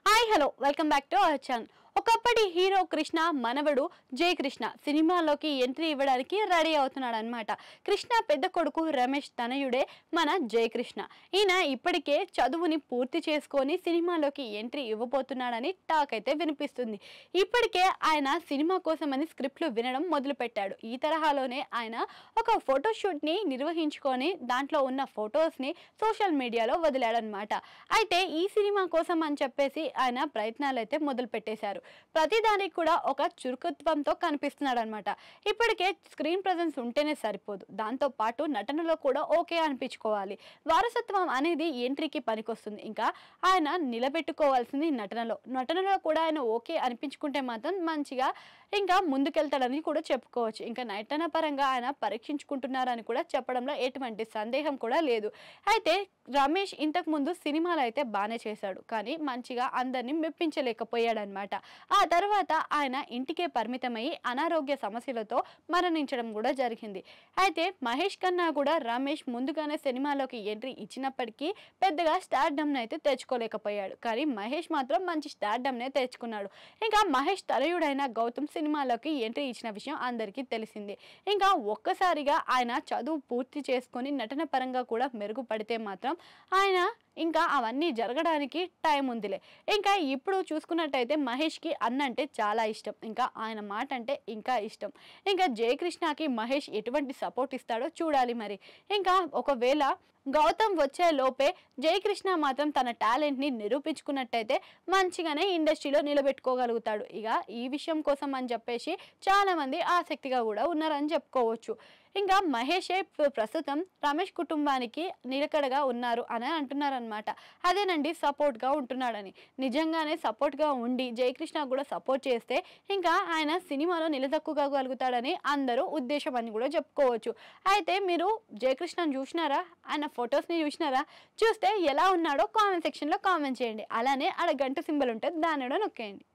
Hi hello welcome back to our channel. ఒకప్పటి hero Krishna మనవడు జై కృష్ణ సినిమాలోకి ఎంట్రీ ఇవ్వడానికి రెడీ అవుతున్నాడు అనమాట. కృష్ణ పెద్ద కొడుకు రమేష్ తనయుడే మన జై కృష్ణ. ఈయన ఇప్పటికే చదువుని పూర్తి చేసుకొని సినిమాలోకి ఎంట్రీ ఇవ్వబోతున్నాడని టాక్ అయితే వినిపిస్తుంది. ఇప్పటికే ఆయన సినిమా కోసమని స్క్రిప్ట్లు వినడం మొదలుపెట్టాడు. ఈ తరహాలోనే ఆయన ఒక ఫోటోషూట్ని నిర్వహించుకొని దాంట్లో ఉన్న ఫొటోస్ని సోషల్ మీడియాలో వదిలాడనమాట. అయితే ఈ సినిమా కోసం అని చెప్పేసి ఆయన ప్రయత్నాలు అయితే మొదలు పెట్టేశారు. ప్రతిదానికి కూడా ఒక చురుకుత్వంతో కనిపిస్తున్నాడు అనమాట. ఇప్పటికే స్క్రీన్ ప్రెజెన్స్ ఉంటేనే సరిపోదు, దాంతో పాటు నటనలో కూడా ఓకే అనిపించుకోవాలి. వారసత్వం అనేది ఎంట్రీకి పనికొస్తుంది. ఇంకా ఆయన నిలబెట్టుకోవాల్సింది నటనలో కూడా ఆయన ఓకే అనిపించుకుంటే మాత్రం మంచిగా ఇంకా ముందుకెళ్తాడని కూడా చెప్పుకోవచ్చు. ఇంకా నటన పరంగా ఆయన పరీక్షించుకుంటున్నారని కూడా చెప్పడంలో ఎటువంటి సందేహం కూడా లేదు. అయితే రమేష్ ఇంతకు ముందు సినిమాలు అయితే బాగానే చేశాడు, కానీ మంచిగా అందరినీ మెప్పించలేకపోయాడనమాట. ఆ తర్వాత ఆయన ఇంటికే పరిమితమై అనారోగ్య సమస్యలతో మరణించడం కూడా జరిగింది. అయితే మహేష్ కన్నా కూడా రమేష్ ముందుగానే సినిమాలోకి ఎంట్రీ ఇచ్చినప్పటికీ పెద్దగా స్టార్డమ్ని అయితే తెచ్చుకోలేకపోయాడు. కానీ మహేష్ మాత్రం మంచి స్టార్డమ్నే తెచ్చుకున్నాడు. ఇంకా మహేష్ తనయుడైన గౌతమ్ సినిమాలోకి ఎంట్రీ ఇచ్చిన విషయం అందరికీ తెలిసింది. ఇంకా ఒక్కసారిగా ఆయన చదువు పూర్తి చేసుకొని నటన పరంగా కూడా మెరుగుపడితే మాత్రం ఆయన ఇంకా అవన్నీ జరగడానికి టైం ఉందిలే. ఇంకా ఇప్పుడు చూసుకున్నట్టయితే మహేష్కి అన్న అంటే చాలా ఇష్టం, ఇంకా ఆయన మాట అంటే ఇంకా ఇష్టం. ఇంకా జయకృష్ణకి మహేష్ ఎటువంటి సపోర్ట్ ఇస్తాడో చూడాలి మరి. ఇంకా ఒకవేళ గౌతమ్ వచ్చే లోపే జయకృష్ణ మాత్రం తన టాలెంట్ని నిరూపించుకున్నట్టయితే మంచిగానే ఇండస్ట్రీలో నిలబెట్టుకోగలుగుతాడు. ఇక ఈ విషయం కోసం అని చెప్పేసి చాలామంది ఆసక్తిగా కూడా ఉన్నారని చెప్పుకోవచ్చు. ఇంకా మహేషే ప్రస్తుతం రమేష్ కుటుంబానికి నిలకడగా ఉన్నారు అని అంటున్నారనమాట. అదేనండి సపోర్ట్గా ఉంటున్నాడని. నిజంగానే సపోర్ట్గా ఉండి జయకృష్ణ కూడా సపోర్ట్ చేస్తే ఇంకా ఆయన సినిమాలో నిలదొక్కుకోగలుగుతాడని అందరూ ఉద్దేశం అని కూడా చెప్పుకోవచ్చు. అయితే మీరు జయకృష్ణను చూసినారా? ఆయన ఫొటోస్ని చూసినారా? చూస్తే ఎలా ఉన్నాడో కామెంట్ సెక్షన్లో కామెంట్ చేయండి. అలానే ఆడ గంట సింబల్ ఉంటుంది, దాన్ని కూడా నొక్కేయండి.